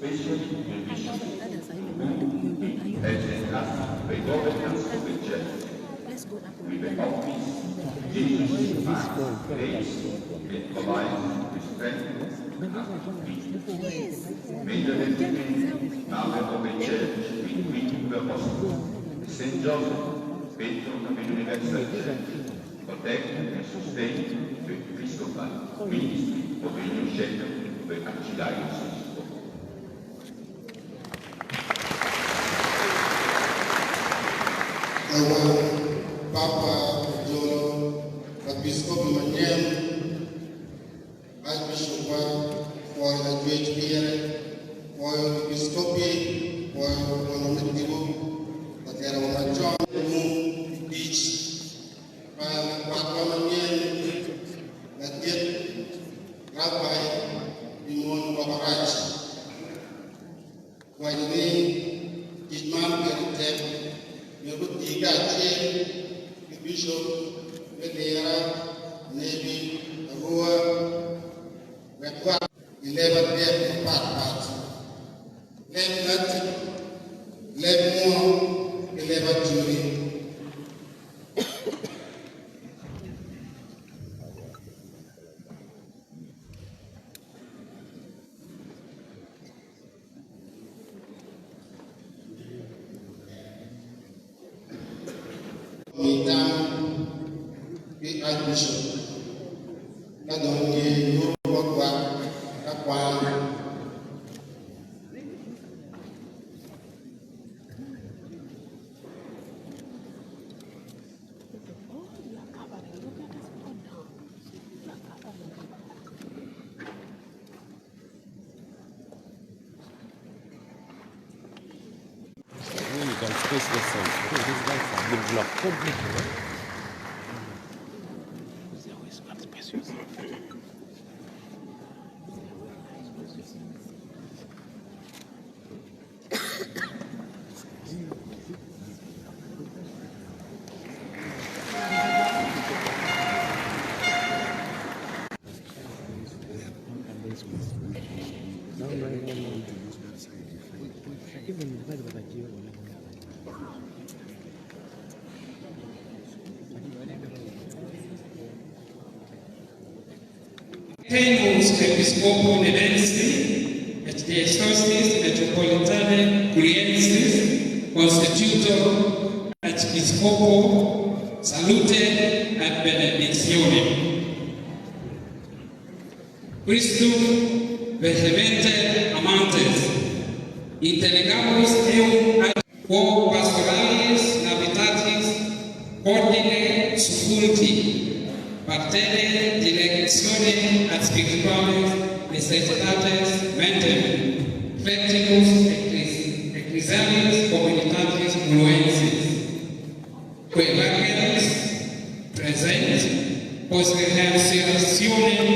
especially musicians, urging us by governance of the church, with the office, Jesus, grace, and provide the strength and peace. May the Lieutenant Father of the Church be with the Apostle, Saint Joseph, patron of the Universal Church, protect and sustain the Episcopal ministry of the new shepherd of the Archdiocese. Our Papa John, Episcopal Emmanuel, Archbishop for the Great Beer, for Episcopi, for Monometivo, that there are John Beach, Papa Emmanuel, that yet Rabbi Imon Babaraj, why the name is man Geritek. Yabut tiga the Bishop, Vedera, Navy, Arua, Rekwa, 11 day part. Let nothing, let more, 11 jury. Archbishop, Tenus Episcopo Nedensi et Diocestis Metropolitane Curiensis Constitutor Episcopo Salute et Benedictionem. Christum vehemente amantes, interlegamus eum ad quo pastoralis navitatis ordine suffulti, partene dilectione ad spirituales necessitates mentem, flectibus ecclesialis communitatis uluensis, que vageris present, post rehercitationem,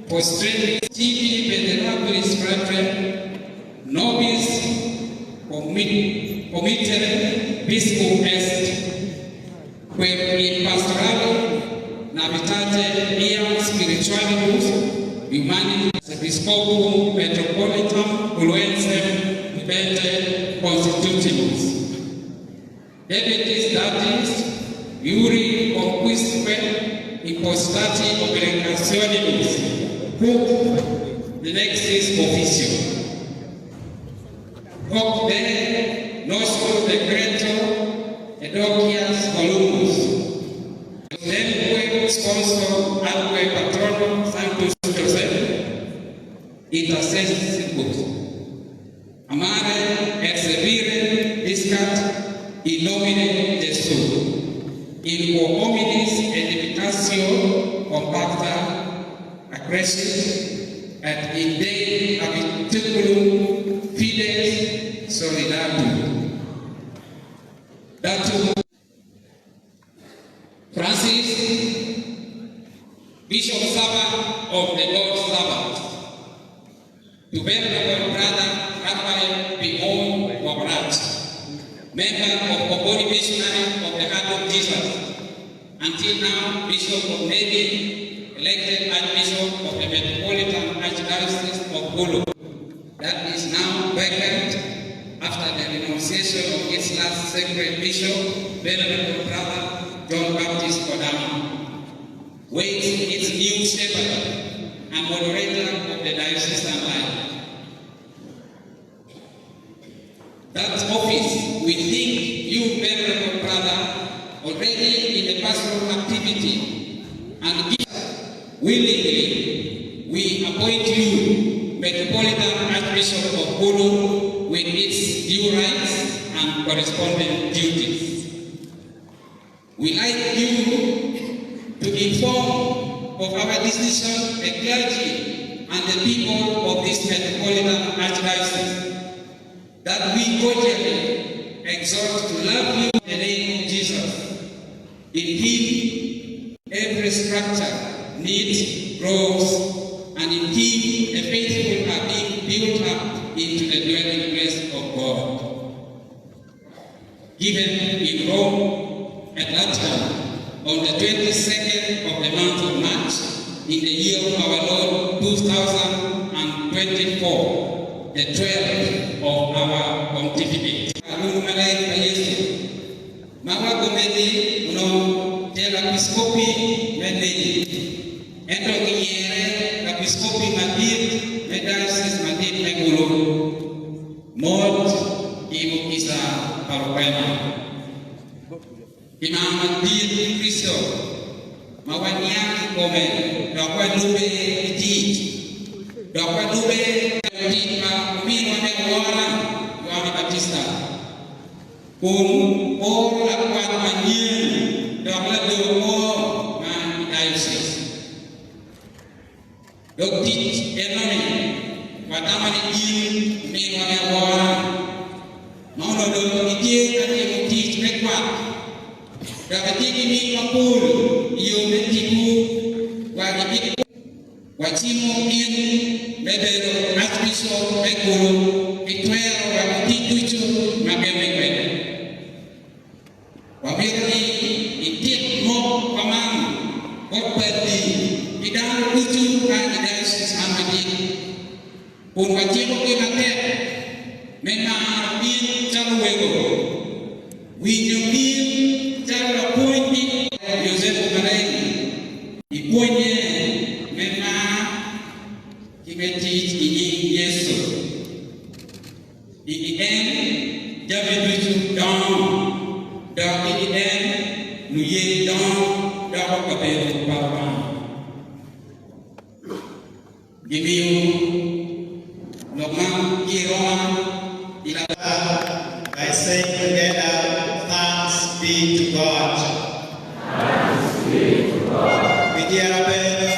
postremis tibi venerabilis fratrem, nobis comitere biscum est, quem in pastorale navitate iam spiritualibus humanitas episcopum metropolitam uluensem vivente constitutibus. Debitis datis iuri conquisque impostati obligationibus cum dilexis officio. Hoc de nostro decreto edocias volumus. Sponsor alque patronum Sanctus Joseph intercessibus amare et servire discat in nomine Jesu in quo hominis edificatio compacta accrescit et in Dei habitaculum fides solidarum datum Francis, Bishop Sabbath of the Lord's Sabbath, to Venerable Brother Raphael Bimon Mobrach, member of Obori Missionary of the Heart of Jesus, until now Bishop of Navy, elected Archbishop of the Metropolitan Archdiocese of Bulu, that is Sacred Bishop, Venerable Brother John Baptist Kodama, who is its new shepherd and moderator of the diocesan life. That office, we think you, Venerable Brother, already in the pastoral activity, and willingly we appoint you Metropolitan Archbishop of Gulu with its due rights and corresponding duties. We like you to inform of our decision, the clergy and the people of this Metropolitan Archdiocese, that we cordially exhort to love you in the name of Jesus. In Him, every structure needs, grows, and in Him, the faithful are being built up into the dwelling place of God. Given in Rome at that time, on the 22nd of the month of March, in the year of our Lord 2024, the 12th of our pontificate. Mawa gomedi uno tela episcopi menedi endo giere la episcopi madid medaisis madid megulu mod ibu isa parupena imam madid Kristo mawaniaki kome dakwa lube itit dakwa lube itit ma umino negwara Yohane Batista cùng ô là quan mà nhiên đó là đường ô mà diocese được thịt em nói và ta mà đi yên mình mà nghe qua nó là đường đi chia các cái một thịt cái quạt và cái thịt cái mình mà buồn yêu đến thịt bu và cái thịt và chim mông yên để về được Archbishop cái cuồng cái thuê và cái thịt túi chu mà bên mình về và việc đi tiết một và mang có bền đi đi đang cư trú tại diocese Amadi cùng với chiếc cái mặt thép nên là biên trong quê của vì nhiều biên trong là vui đi nhiều dân ở đây thì vui nhé nên là khi cái chi chỉ nhìn Giêsu thì em cho mình đi chung đó đó thì em nuôi dê đó đó có cà phê của bà vì điều lộc mang kia roa thì là I say together, thanks be to God. Thanks be to God. Vidiara bene.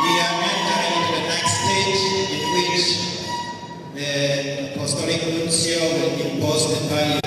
We are entering into the next stage in which the Apostolic Nuncio will impose the value.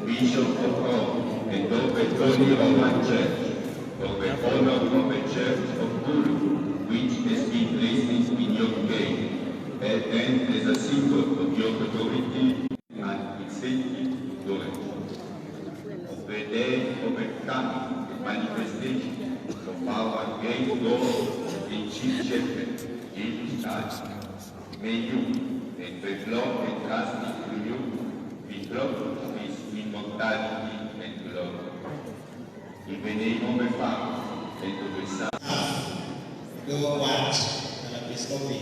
Bishop of Rome and of Holy Roman Church, for the honor of the Church of Gulu, which has been placed in your care, and as a symbol of your authority and incentive knowledge. Of the day of the coming manifestation of our great Lord and Chief Shepherd, Jesus Christ, may you and the blood entrusted to you be brought to his immortality and glory. In the name of the Father, and of the Son. Do what? Episcopi.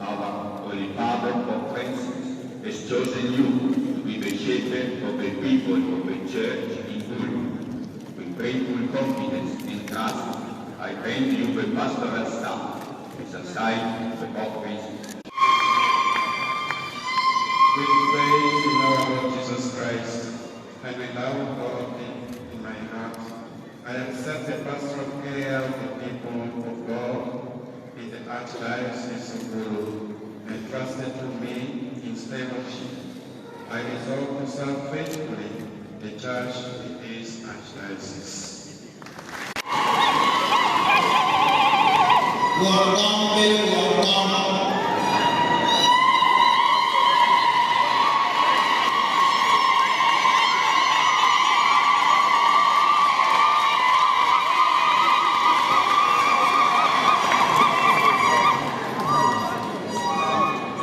Our Holy Father, Pope Francis, has chosen you to be the shepherd of the people of the Church in Gulu. With grateful confidence and trust, I grant you the pastoral staff, as a sign of the office. Christ, and with love God in my heart, I accept the pastoral care of the people of God in the Archdiocese of Gulu, entrusted to me in stewardship. I resolve to serve faithfully the Church in this Archdiocese. Welcome, very welcome.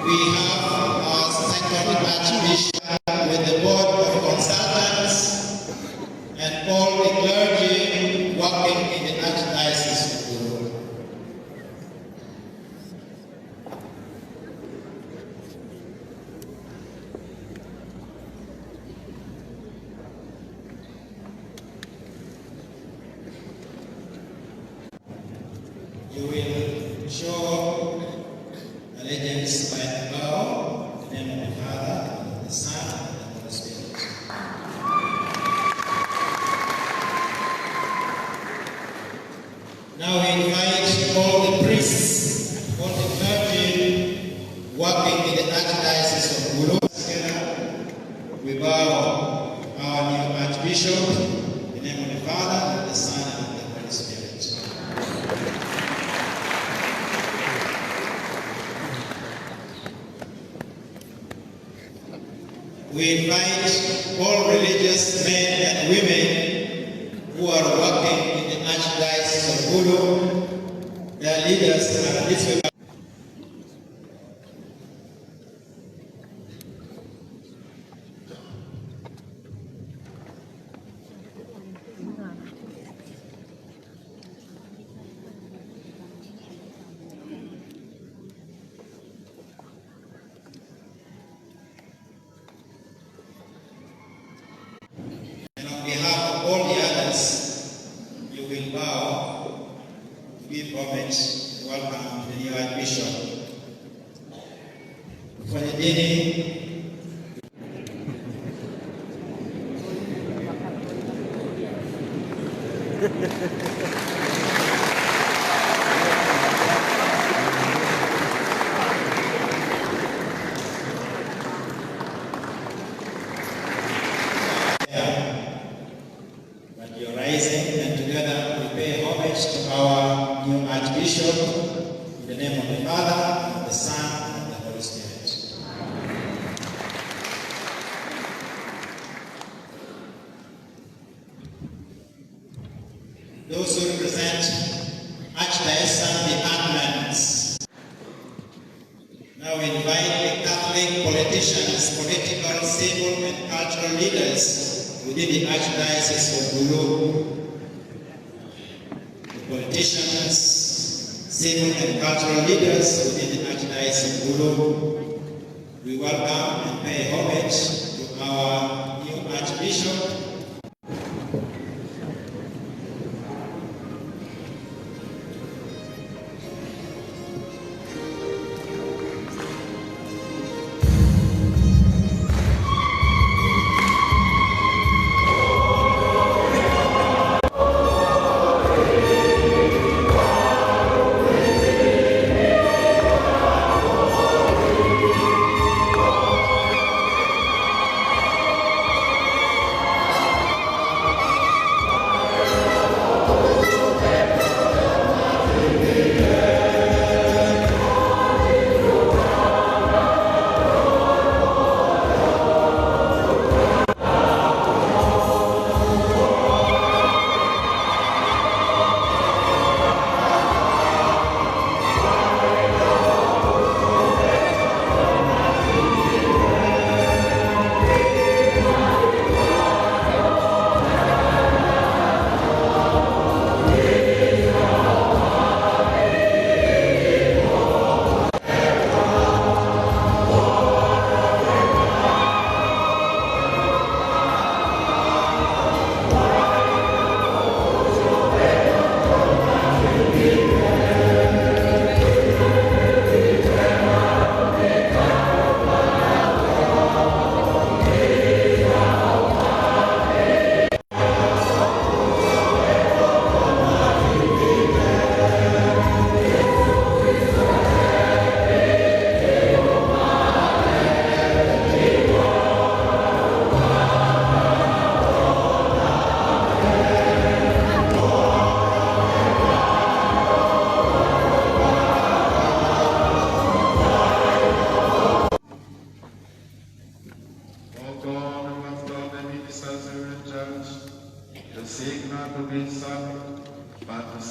We have our second Archbishop with the board of consultants and all the clergy working in the Archdiocese of Gulu. You will show allegiance by the bow, in the name of the Father, and of the Son, and of the Holy Spirit. Now we invite all the priests, all the clergy working in the Archdiocese of Gulu. Together, we bow our new Archbishop, in the name of the Father, and of the Son, and of the Holy Spirit. We invite all religious men and women who are working in the Archdiocese of Gulu. Their leaders are listed. And on behalf of all the others, you will bow to give homage and welcome the new Archbishop. Kwenye dini that you're rising, and together we pay homage to our new Archbishop in the name of the Father, and of the Son, and of the Holy Spirit. Those who represent Archdiocesan departments. Now we invite the Catholic politicians, political, civil, and cultural leaders within the Archdiocese of Gulu. The politicians, civil, and cultural leaders within the Archdiocese of Gulu. We welcome and pay homage to our new Archbishop,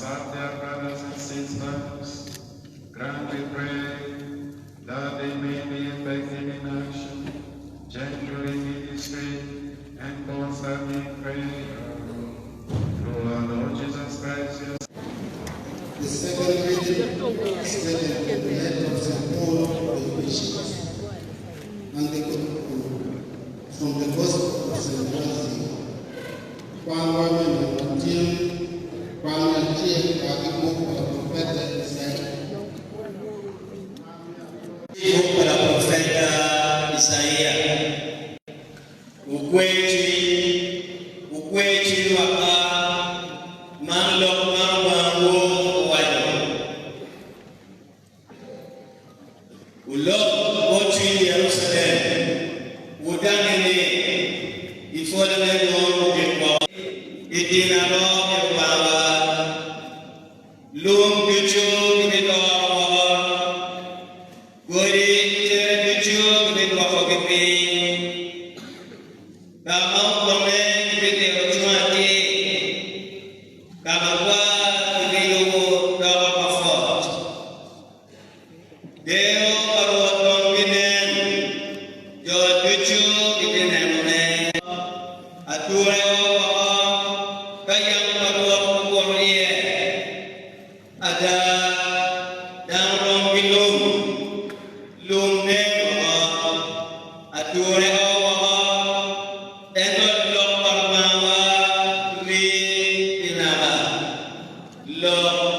serve their brothers and sisters, grant, we pray, that they may be effective in action, gentle in ministry, and constant in prayer. Through our Lord Jesus Christ, your The second reading is taken from the letter of St. Paul to the Ephesians, and from the Gospel of St. Matthew. Kwamba mmempatia kwa profeta Isaya. Buku la profeta Isaia. Ukwechi waka manlo mangwango wayo. Ulo bochi Yerusalem. Udangene ifole ndo ngekwa. Idinaro ebawa. Lum gejo gibedawa. Gori gejo gibedawa gepe. Kama kome gibedawa chumati. Kama kwa gibedawa dawa kafot. Deo karwaton ginen. Jo gejo gibedawa. Ature kayang karwat kuwariye. Ada damrong bilum lumne wa ature wa enot lok parmawa ri dinaba lok